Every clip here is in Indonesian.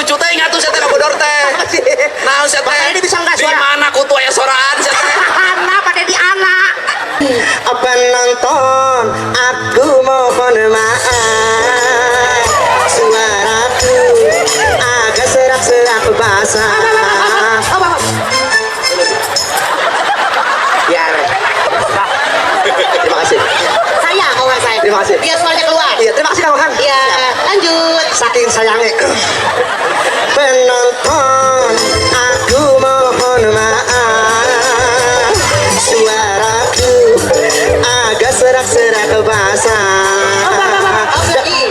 lucu teh ngatu saya teh bodor teh. Nah saya teh ini bisa nggak di suara? mana kutu aya soraan saya teh. Anak pada di anak. Penonton, aku mohon maaf, suaraku agak serak-serak basah. Ya. Terima kasih. Saya kawan saya. Terima kasih. Biar suaranya keluar. Iya, terima kasih kawan. Iya, lanjut. Saking sayangnya. Penonton, aku mohon maaf, suaraku agak serak-serak basah. Lagi.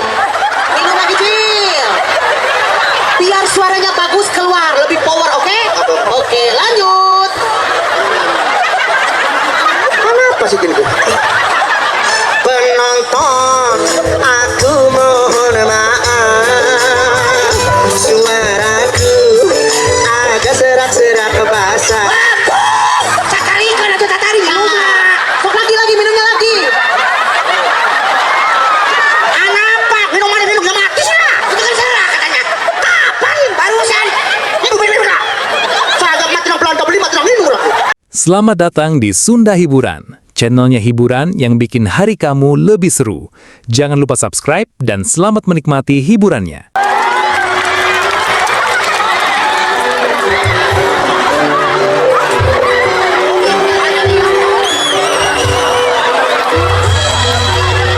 Minum lagi, Cil. Biar suaranya bagus keluar, lebih power, oke? Oke, lanjut. Kenapa sih gini? Penonton, aku mohon maaf, suaraku agak serak-serak basah. Cakari kan atau tatari ya? Sok lagi minumnya lagi. Apa? Minuman minum gak mati sih? Itu kan salah katanya. Kapan? Barusan. Minum kak. Saya mati nang pelonto beli mati nang minum lah. Selamat datang di Sunda Hiburan, channelnya hiburan yang bikin hari kamu lebih seru. Jangan lupa subscribe dan selamat menikmati hiburannya.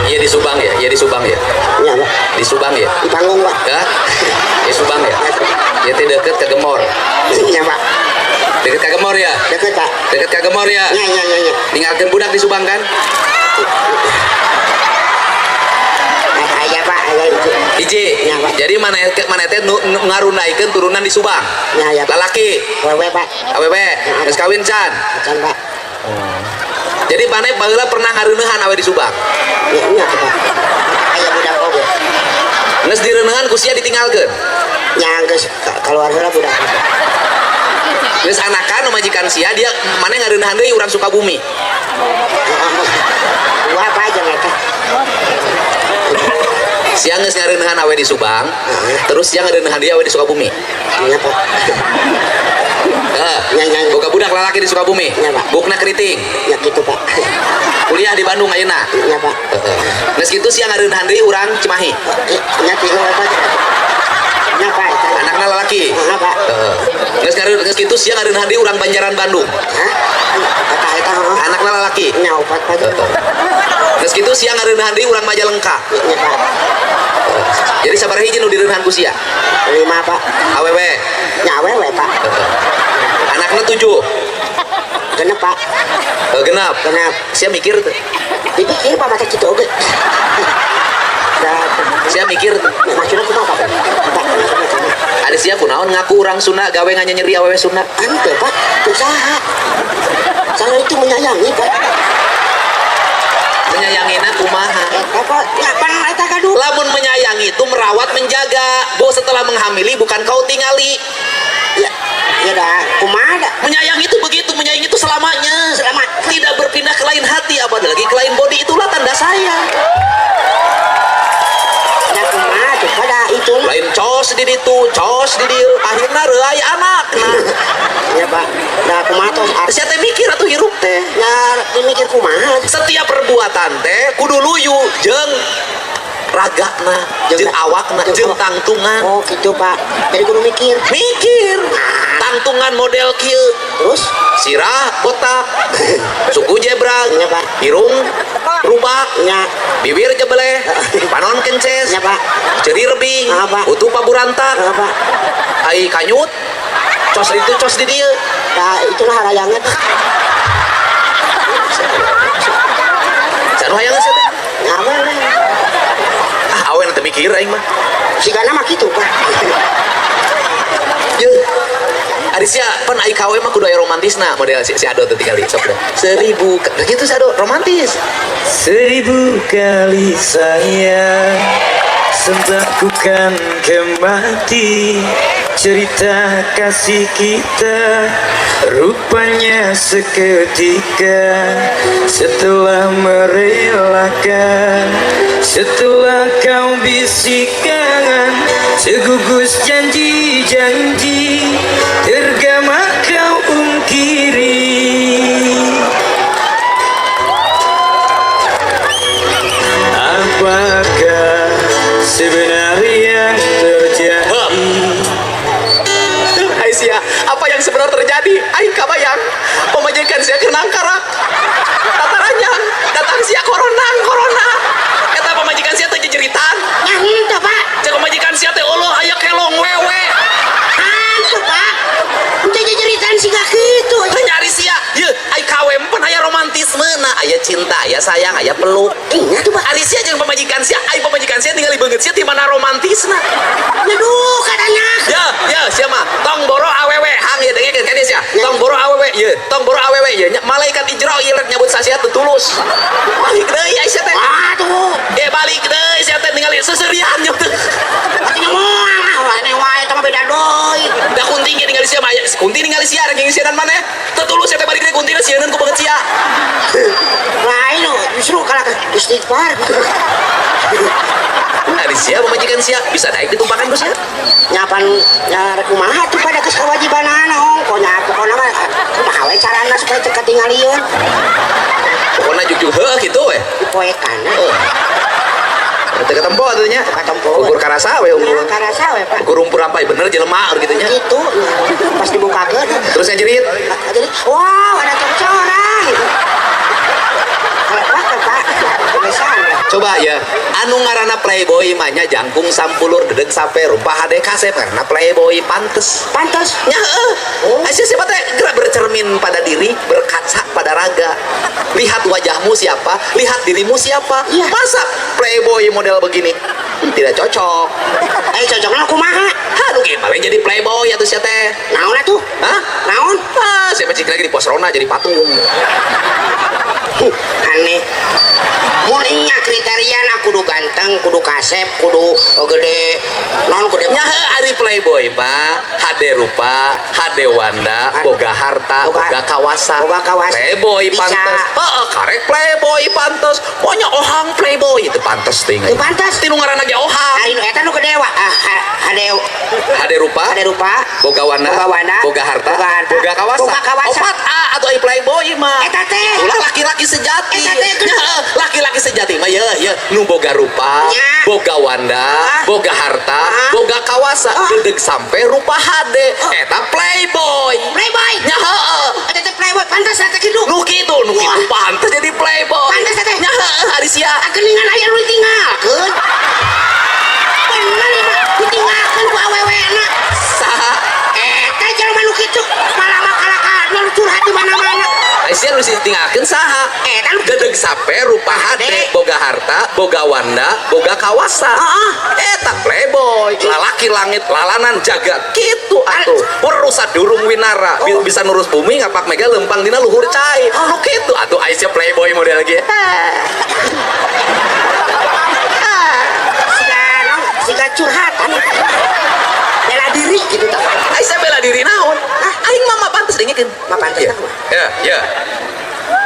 Iya di Subang ya, iya di Subang ya. Iya, Pak. Di Subang ya. Di panggung, Pak. Ya. Di Subang ya. Ya teh deket ke Gemor. Iya, Pak. Deket ke Gemor ya. Deket, Pak. Deket ke Gemor ya. Iya. Tinggalkan budak di Subang kan? Iya, Pak. Iya, itu. Hiji. Ya, Pak. Jadi mana teh ngarunaikeun turunan di Subang. Ya, Pak. Lalaki. Wewe, Pak. Awewe, geus kawin can. Can, Pak. Jadi mana baheula pernah ngareunehan awe di Subang. Iya, Pak. Aya budak oge. Geus direunehan ku sia ditinggalkeun. Nya geus keluar heula budak. Geus anakan majikan sia dia mana ngareunehan deui urang Sukabumi. Wah, apa aja mereka. Sia geus ngareunehan awe di Subang, terus sia ngareunehan dia awe di Sukabumi. Iya, Pak. Ya. Boga budak lalaki di Sukabumi. Ya, Pak. Bukna keriting. Ya gitu, Pak. Kuliah di Bandung ayeuna. Iya, Pak. Geus kitu sia ngareunehan deui urang Cimahi. Nya tilu apa? Nya, Pak. Anakna lalaki. Nah, Pak. Geus kitu sia ngareunehan deui urang Banjaran Bandung. Hah? Kata eta heuh. Anakna lalaki. Nya opat, Pak. Geus kitu sia ngareunehan deui urang Majalengka. Iya, Pak. Jadi sabaraha hiji nu direunehan ku sia? 5, Pak. Awewe. Nya awewe, Pak. Anakna 7. Genep, Pak. Genap. Genep. Sia mikir teu. Dipikir, Pak, mata kitu oge. Sia mikir teu. Maksudnya kumaha, Pak? Pak, Ada sia kunaon ngaku urang Sunda gawe nganyeri awewe Sunda. ante, Pak. Usaha. Saya itu menyayangi, Pak. Menyayangina kumaha? Pak, ngapan eta gaduh? Lamun menyayangi itu merawat menjaga. Bo setelah menghamili bukan kau tinggali. Ya dah, kumaha dah? Menyayangi itu begitu, menyayangi itu selamanya. Selamat. Tidak berpindah ke lain hati, apalagi ke lain body, itulah tanda sayang. Ya kumaha tuh pada itu. Lain cos di ditu, cos di dieu, akhirna reuay anak. Nah, Ya, Pak. Dah kumaha tuh? sia teh mikir atuh hirup teh. Ya dimikir kumaha. Setiap perbuatan teh kudu luyu jeung ragana, jeung awakna, jeung tangtungan. Oh gitu, Pak. Jadi kudu mikir. Mikir tangtungan model kieu. Terus? Sirah botak, suku jebrang, Iya, Pak. hirung rubak, Ya. bibir jebeleh, panon kences, Ya, Pak. ceri rebing, Ah, Pak. utuh paburantak, Ah, Pak. ai kanyut, cos itu cos di dieu. Dah itulah harayangan. Sanu hayang sia teh. Ngawen. Ah awen teu mikir aing mah. Sigana mah gitu, Pak. Ye. Ari sia pan ai kawe mah kudu aya romantisna model si Ado teh tinggali sok deh. 1000 gitu si Ado romantis. 1000 kali sayang sempat ku kan kemati cerita kasih kita rupanya seketika setelah merelakan Setelah kau bisikan segugus janji-janji, tergama kau ungkiri. Apakah sebenarnya yang terjadi? Aisyah, apa yang sebenarnya terjadi? Aing kabayang pemajikan saya kenang karak tatarannya datang sia corona kata pemajikan saya teh jejeritan Yang itu pak. cek pemajikan saya teh Allah aya kelong wewe Hantu pak. Itu jeritan sih gak gitu. nyari sia ye ai kawem pun aya romantisme nah aya cinta aya sayang aya peluk Iya tuh pak. ari sia jeung pemajikan sia ai pemajikan sia tinggal beungeut sia di mana romantisna Aduh katanya. ya sia mah tong boro awewe hang ye dengekeun kan sia tong boro awewe ye tong boro awewe ye malaikat Ijrail rek nyebut sasia teu tulus balik deui aya sia teh Aduh. balik deui sia teh ningali seserian nya teh Katanya moang. Ini wae itu mah beda doi. da kunting ge ningali sia mah kunting ningali sia rek ngisian maneh teu tulus sia teh balik deui kuntingna sieun ku beungeut sia Lain loh. Justru kalau istighfar. ari sia pemajikan sia bisa naik ditumpakan ku sia Nyapan nyarek kumaha tuh pada kes kewajiban ong pokoknya mah kumaha we carana supaya teu katingalieun pokona jugjug heuh kitu we dipoekan teu ketempo atuh nya Ketempo. ukur karasa we ya ukur karasa we pak ukur rumpur rampai bener jelema gitu nya gitu pas dibukakeun terus ngajerit jadi wow ada cocoran pak kebiasaan coba ya anu ngaranna playboy mah nya jangkung sampulur dedeg sape rupa hade kasep karena playboy pantes pantas nya Aisyah siapa teh gerak bercermin pada diri berkaca pada raga lihat wajahmu siapa lihat dirimu siapa Iya. masa playboy model begini tidak cocok cocoknya kumaha aduh gimana jadi playboy atau siapa teh naon atuh hah naon saya cik lagi di pos Rona jadi patung aneh mulainya kriteria na kudu ganteng kudu kasep kudu gede non kudu nya ari playboy mah hade rupa hade wanda boga harta boga kawasa playboy Bisa. pantes karek playboy pantes pokoknya ohang playboy itu pantes ting Teu pantes. tinu ngaranna ge ohang anu eta nu gede wa hade rupa boga wanda boga harta boga kawasa opat atau ai playboy mah Eta teh. ulah laki-laki sejati Eta teh nya laki-laki sejati mah ya nu boga rupa Nya. boga wanda boga harta boga kawasa dedeg sampai rupa hade eta playboy nya heueuh Eta teh playboy pantas eta kitu nu kitu pantes jadi playboy Pantes eta. nya heueuh ari sia geningan aya nu ditinggalkeun bener ieu ditinggalkeun ku awewena saha eta jelema nu kitu malah makalakan nu curhat di mana-mana Aisyah lu tinggalkeun saha Eta nu dedeg sape rupa hade boga harta boga wanda boga kawasa eta playboy lalaki langit lalanan jagat gitu atuh perusa durung winara bisa nurus bumi ngapak mega lempang dina luhur cai nu kitu atuh Aisyah playboy model ge siga curhatan bela diri gitu tak Aisyah bela diri naon aing mah pantes dengekeun mah pantes tah ya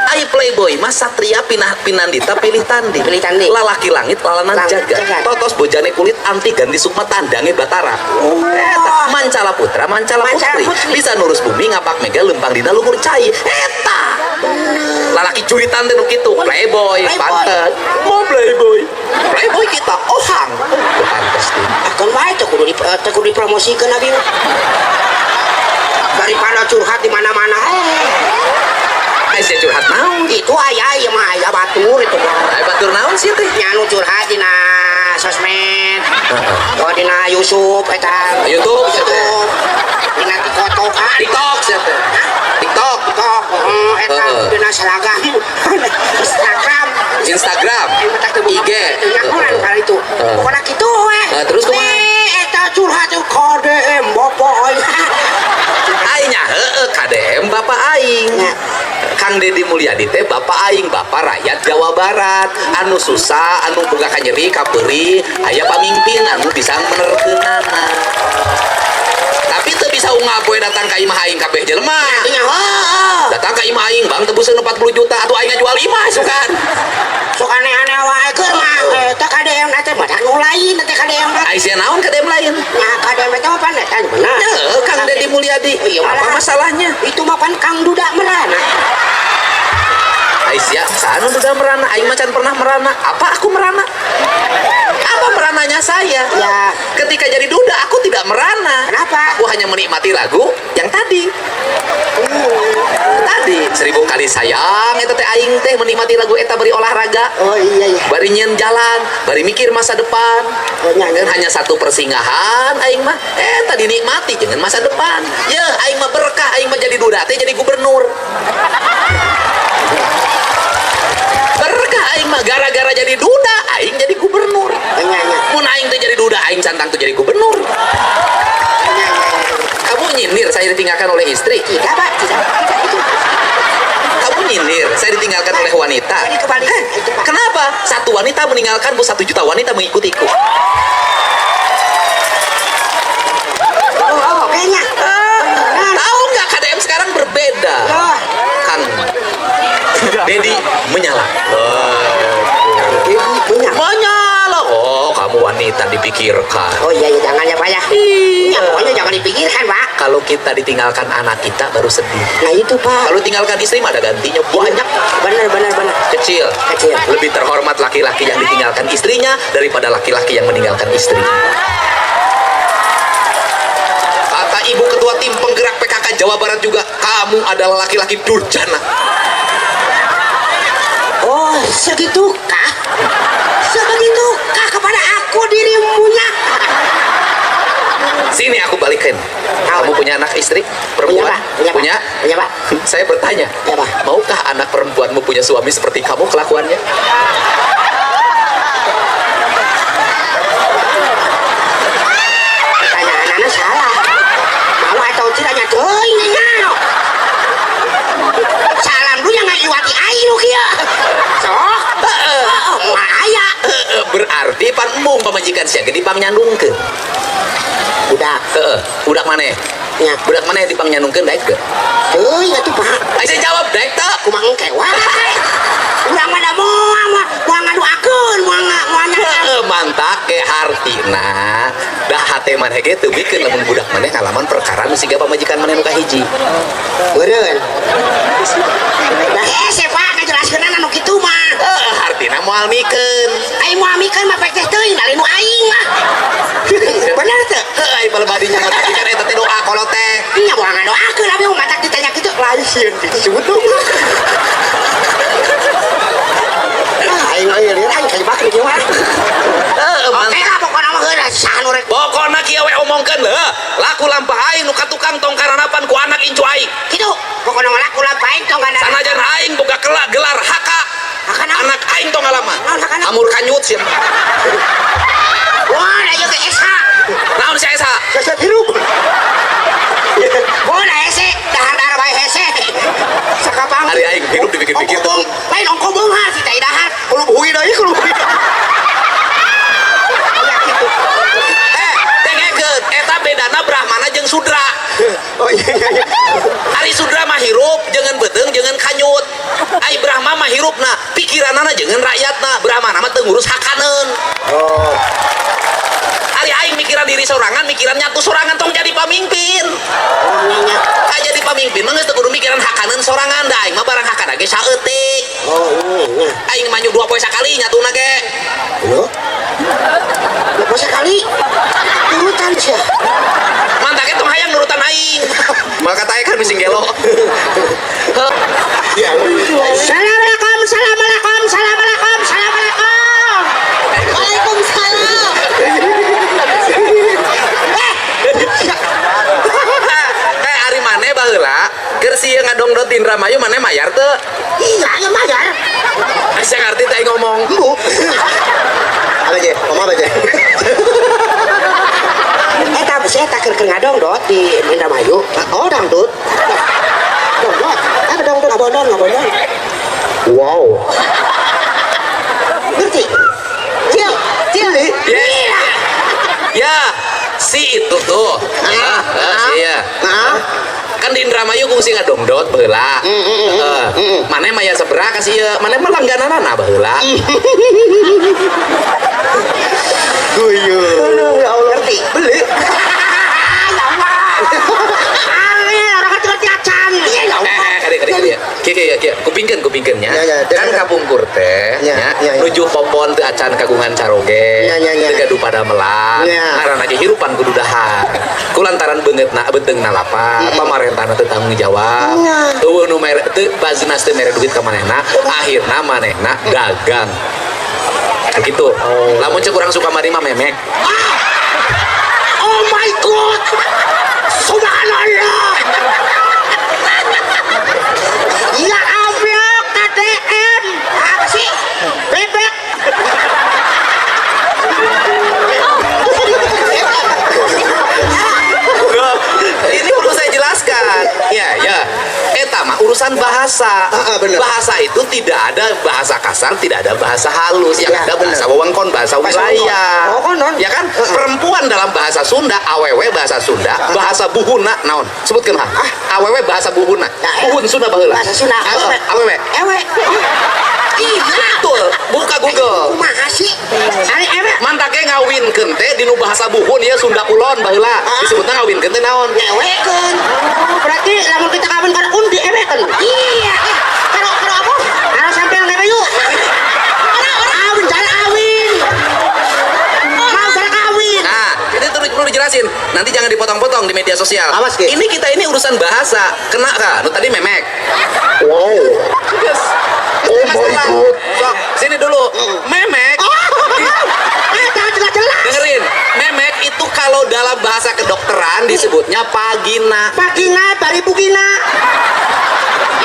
ai playboy mas satria pinandita pilih tandi lalaki langit lalanan jagat totos bojane kulit anti ganti sukma tandange batara eta mancala putra mancala putri bisa nurus bumi ngapak mega lempang dina luhur cai eta lalaki curitan teh nu kitu playboy pantes mau playboy kita ohang pantes teh akan bae teh kudu dipromosikeun abi daripada curhat di mana-mana Aisyah curhat naon itu aya ieu mah aya batur itu ai batur naon sih teh nya nu curhat dina sosmed dina YouTube eta YouTube dina TikTok TikTok sih teh TikTok eta dina Instagram Instagram IG kali itu pokoknya gitu we terus kumaha eta curhat kode boboy aingnya KDM bapak aing Kang Deddy Mulyadi teh bapak aing bapak rakyat Jawa Barat anu susah anu boga kanyeri kapeuri aya pamimpin anu bisa menerkeunana tapi teu bisa ungap we datang ka imah aing kabeh jelema datang ka imah aing bang tebuseun 40 juta atuh aing jual 5 sukan sok aneh-aneh wae keur mah eta badak nu lain nanti kadem mah. Aisyah naon kadem lain. Nah, kadem eta mah pan eta bener. Kang Deddy Mulyadi. Iya, Apa malah. masalahnya? Itu mah pan Kang Duda merana. Aisyah, sana udah merana. Aing macan pernah merana. Apa aku merana? Apa merananya saya? Ya. Ketika jadi duda, aku tidak merana. Kenapa? Aku hanya menikmati lagu yang tadi. Tadi 1000 kali sayang eta teh aing teh menikmati lagu eta bari olahraga. Oh iya iya. Bari nyeun jalan, bari mikir masa depan. Oh, nya, nya. Dan hanya satu persinggahan aing mah tadi nikmati jangan masa depan. Ya, aing mah berkah, aing mah jadi duda teh jadi gubernur. Berkah aing mah gara-gara jadi duda aing jadi gubernur. Nya nya. Mun aing teh jadi duda aing cantang tuh jadi gubernur. Kamu nyindir saya ditinggalkan oleh istri. Tidak, Pak. Tidak itu. Kamu nyindir saya ditinggalkan oleh wanita. Ini kebalikan. Itu, Pak. Kenapa? Satu wanita meninggalkanmu, 1 juta wanita mengikutiku. Oh, kayaknya. Tahu nggak KDM sekarang berbeda. Oh, Kang Deddy menyala. ini punya. Menyala. Oh, kamu wanita dipikirkan. Oh iya, iya jangan ya, Pak ya. Ya, pokoknya jangan dipikirkan, Pak. Kalau kita ditinggalkan anak kita baru sedih. Nah itu, Pak. Kalau tinggalkan istri mah ada gantinya banyak. Benar. Kecil. Kecil. Lebih terhormat laki-laki yang ditinggalkan istrinya daripada laki-laki yang meninggalkan istri. Kata Ibu Ketua Tim Penggerak PKK Jawa Barat juga, kamu adalah laki-laki durjana. Oh, segitukah? Sebegitukah kepada aku dirimunya? Sini aku balikin. Kamu punya anak istri perempuan? Punya, Pak. Punya, Pak. Punya, Pak. Saya bertanya, Ya, Pak. maukah anak perempuanmu punya suami seperti kamu kelakuannya? Pertanyaan anak salah. Mau atau tidaknya teuing nya. Salam dulu yang ngajiwati aing nu kieu. Sok. Moal aya. Berarti pan mung pamajikan sia gede pamnyandungkeun. Budak. Budak maneh? Ya. Budak maneh di pamnyandungkeun daek teu? Teuing atuh, Pak. Saya jawab daek teu? Kumaha engke wae. Urang mah da moal ngaduakeun, moal nyanyian. Mantak ke hartina dah hate maneh ge teu bikeun lamun budak maneh ngalaman perkara nu siga pamajikan maneh nu kahiji. Beureun. Nah, hese Pak ngajelaskeunana nu kitu mah. Hartina moal mikeun. Aing moal mikeun mah pek teh teuing bari nu aing mah. Bener teu? Ai balebadinya mah tapi kan eta teh doa kolot teh. Nya moal ngadoakeun abi mah matak ditanya kitu lain sieun disuduk. Aing kayak bakri kieu mah. Oke lah pokona mah heula saha nu rek. Pokona kieu we omongkeun heuh. Laku lampah aing nu katukang tong karanapan ku anak incu aing. Kitu pokona mah laku lampain tong kana. Sanajan aing boga gelar haka. Hakana. Anak aing tong ngalaman. Naon hakana? Amur kanyut sia. Wah, da ieu ge esa. Naon sia esa? Sesat hirup. Wah, da hese, dahar bae hese. Sakapang. Ari aing hidup dipikir-pikir tuh. Lain ongko beunghar si teh dahar. Kudu buhi deui kudu buhi. Dengekeun eta bedana Brahmana jeung Sudra. Oh iya. Ari Sudra mah hirup jangan beteung jangan kanyut. Ai Brahma mah hirupna pikiranana jangan rakyatna. Brahmana mah teu ngurus hakaneun. Oh. Ari aing mikiran diri sorangan, mikiran nyatu sorangan tong jadi pamimpin. Nya. Jadi pamimpin mah geus teu kudu mikiran hakaneun sorangan da aing mah barang hakana ge saeutik. Oh, ini. Aing mah nyu 2 poe sakali nyatuna ge. Halo. Lepas sekali. Turutan sia. Mantap ge tong hayang nurutan aing. Maka tanya kan bising gelo. Assalamualaikum. Waalaikumsalam. Ari maneh baheula keur sieu ngadongdot di Indramayu maneh mayar teu? Iya, ya mayar. Saya ngerti teh ngomong. Apa aja? Ngomong apa aja? Saya tak keur ngadongdot di Indramayu. Oh, dangdut. Dangdut. Apa dangdut ngabondon. Wow. Ngerti? Cil. Ya, si itu tuh. Si ya. Kan di Indramayu kungsi ngadongdot baheula. Maneh mah ya sabaraha ka sieu? Maneh mah langgananana baheula. Guyu. Ya Allah. Ngerti? Beli. Ya Allah. Angin, orang ngerti acan. Iya ya Allah. Kia, kupingkeunnya. Ya, Kan kapungkur teh, Ya. nuju popon teu acan kagungan caroge. Ya. Teu gaduh pada melang. Ya. Ngaranna ge hirupan kudu dahar. Kulantaran beungeutna beteungna lapar, pamarentahna teu tanggung jawab. Eueuh nu mere teu baznas teu mere duit ka manehna, akhirna manehna dagang. Gitu. Lamun cek urang suka mari mah memek. Oh my god. Subhanallah. Ya Allah, KTM. Apa sih? Bebek. Ini perlu saya jelaskan. Ya. Eta mah urusan bahasa. Bener. Bahasa itu tidak ada bahasa kasar, tidak ada bahasa halus. Yang Ya, ada bahasa wewengkon, bahasa wilayah. Oh, konon. Ya kan? Perempuan dalam bahasa Sunda, awewe bahasa Sunda, bahasa buhuna naon? Sebutkeun ha. Awewe bahasa buhuna. Buhun Sunda baheula. Bahasa Sunda. Awewe. Ewe. Betul. Buka Google. Kumaha sih? Ari ewe. Mantake ngawinkeun teh dinu bahasa buhun ya Sunda Kulon baheula. Disebutna ngawinkeun teh naon? Ewekeun. Berarti lamun kita kawin karo undi ewekeun. Iya. Karo apa? Karo sampean lewe yuk. Kawin cara kawin. Mau cara kawin. Nah, ini perlu dijelasin. Nanti jangan dipotong-potong di media sosial. Awas, Ki. Ini kita ini urusan bahasa. Kena kah? Lu tadi memek. Wow. Yes. Oh my God. Sok, sini dulu. Memek. Jangan jelas-jelas. Dengerin. Memek itu kalau dalam bahasa kedokteran disebutnya vagina. Pagina, bari bugina.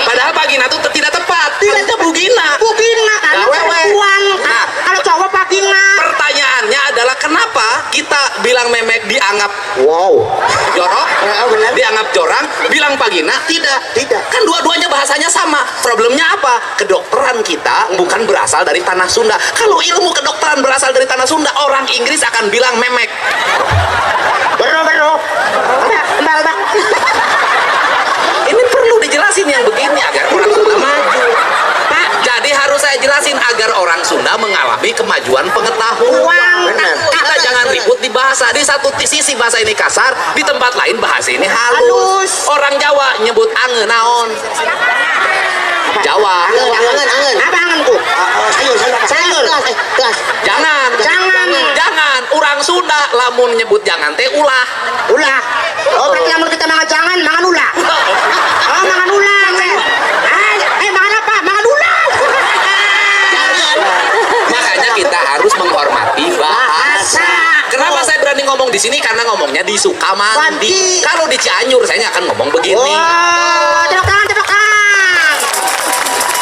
Padahal vagina itu tidak tepat. Itu bugina. Bugina kan Gawewe. perempuan. Nah. Kalau cowok pagina. Pertanyaannya adalah kenapa kita bilang memek dianggap Wow. jorok, benar. dianggap jorang, bilang vagina tidak. Tidak. Kan dua-duanya bahasanya sama. Problemnya apa? Kedokteran kita bukan berasal dari tanah Sunda. Kalau ilmu kedokteran berasal dari tanah Sunda, orang Inggris akan bilang memek. Bro. Mbak. Ini perlu dijelasin yang begini agar orang Sunda maju. Pak, jadi harus saya jelasin agar orang Sunda mengalami kemajuan pengetahuan. Benar. Kita jangan ribut di bahasa. Di satu sisi bahasa ini kasar, di tempat lain bahasa ini halus. Halus. Orang Jawa nyebut angeun naon? Jawa. Angen. Apa angenku? Sayur. Kelas. Jangan. Orang Sunda lamun nyebut jangan teh ulah. Ulah. Oh, berarti lamun kita mangan jangan, mangan ulah. Oh, mangan ulah. Mangan apa? Mangan ulah. Makanya kita harus menghormati bahasa. Kenapa saya berani ngomong di sini? Karena ngomongnya di Sukamandi. Kalau di Cianjur saya nggak akan ngomong begini. Wah, tepuk tangan.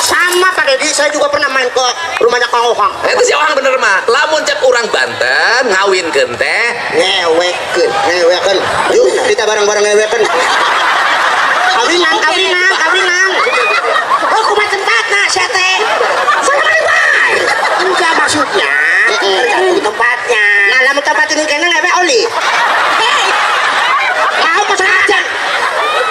Sama Pak Dedi, saya juga pernah main ke rumahnya Kang Ohang. Itu si orang bener mah. Lamun cek orang Banten ngawinkeun teh Ngewekeun. Yuk, kita bareng-bareng ngewekeun. Kawinan. Oh, kumaha tempatna sia teh? Sama bae. Enggak maksudnya. Tergantung tempatnya. Nah, lamun tempat ini kena ngewe oli. Mau pesan aja.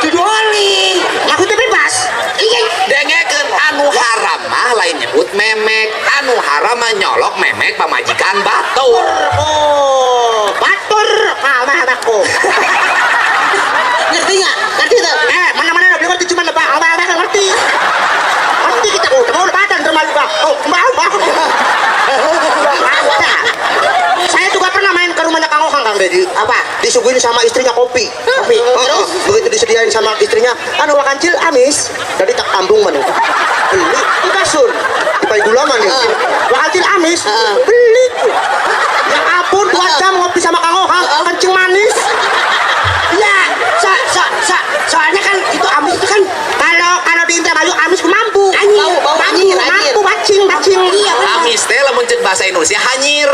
Jadi oli. Maksudnya bebas. Iya. dengekeun anu haram mah lain nyebut memek, anu haram mah nyolok memek pamajikan batur. Oh, batur. Mah aku. Ngerti nggak? Ngerti tuh? Mana-mana udah ngerti cuma nebak. Abang ngerti. Ngerti kita. Oh, mau lebatan rumah juga. Oh, mbak. Saya juga pernah main ke rumahnya Kang Ohang, Kang Dedi. Apa? Disuguhin sama istrinya kopi. Terus? Begitu disediain sama istrinya, anu wakancil amis. Jadi tak ambung mana? Beli, enggak sun. Dipai gula mana? Wakancil amis. Beli. Ya ampun, 2 jam ngopi sama Kang Ohang, kencing manis. Ya, soalnya kan itu amis itu kan kalau di Indramayu amis mampu. Mampu bacing. Iya. Amis teh lamun cek bahasa Indonesia hanyir.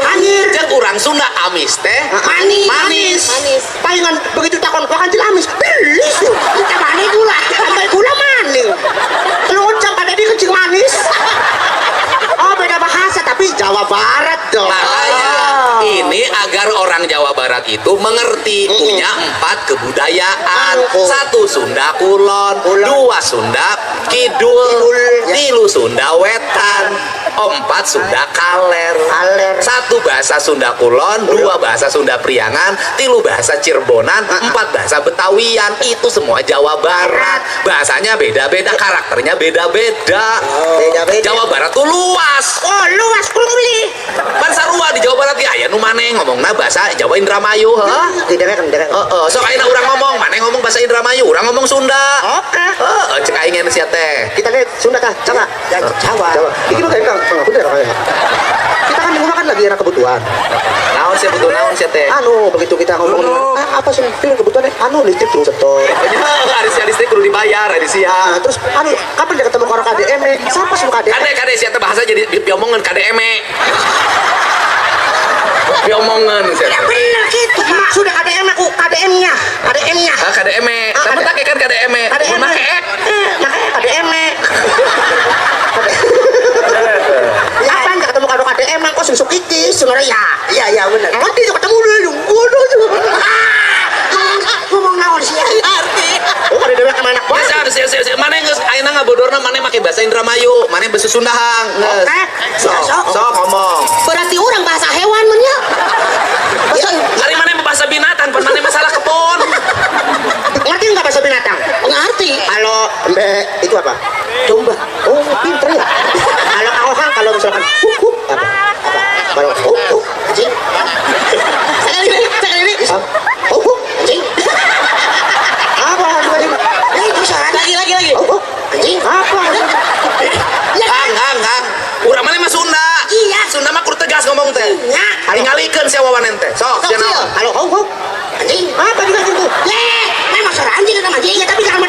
Cek urang Sunda amis teh manis. Palingan begitu takon wakancil amis. Beli su. Kita manis gula. Sampai gula manis. Lu ucap pada di kencing manis. Oh, beda bahasa tapi Jawa Barat dong. Makanya ini agar orang Jawa Barat itu mengerti, punya 4 kebudayaan. Oh. 1 Sunda Kulon, 2 Sunda Kidul, 3 Sunda Wetan, 4 Sunda Kaler. 1 bahasa Sunda Kulon, 2 bahasa Sunda Priangan, 3 bahasa Cirebonan, 4 bahasa Betawian. Itu semua Jawa Barat. Bahasanya beda-beda, karakternya beda-beda. Beda-beda. Jawa Barat tuh luas. Oh, luas kurang beli. Pan sarua di Jawa Barat ya aya nu maneh ngomongna bahasa Jawa Indramayu, heuh. Tidak kan. Sok ayeuna urang ngomong, maneh ngomong bahasa Indramayu, urang ngomong Sunda. Oke. Heeh, cek aing nya sia teh. Kita lihat Sunda kah? Jawa. Jawa. Ini mah kayak bener kayaknya. Kita kan menggunakan lagi era kebutuhan. Naon sia butuh naon sia teh? Begitu kita ngomong apa sih kebutuhan? Listrik terus setor. Ari sia listrik kudu dibayar, ari sia. Terus kapan dia ketemu orang KDM? Siapa sih KDM? Kade sia teh bahasa jadi diomongan KDM. Diomongan sia. Ya bener gitu. Sudah KDM aku, KDM-nya. Ah KDM. Tapi tak kan KDM. KDM. Makanya KDM. Kapan dia ketemu karo KDM? Kok susuk kikis sebenarnya? Iya bener. Nanti dia ketemu dulu. Bodoh juga. Ngomong naon sih? Oh, KDM ke mana? sia maneh geus ayeuna ngabodorna maneh make bahasa Indramayu, maneh bahasa Sundahang. Geus. Sok ngomong. Berarti orang bahasa hewan mennya. Hari maneh bahasa binatang, pan maneh masalah kebon. Ngerti nggak bahasa binatang? Ngerti. Kalau itu apa? Domba. Oh, pinter ya. Kalau ahohang, kalau misalkan apa? Kalau anjing. Sekali ini. Anjing. Apa anjing? Itu salah. Lagi. Anjing. Apa? Hang. Urang maneh mah Sunda. Iya. Sunda mah kudu tegas ngomong teh. Iya. Tingalikeun sia wawanen teh. Sok sia naon? Halo, anjing. Apa juga itu? Memang seorang anjing kan anjing. Ya tapi jangan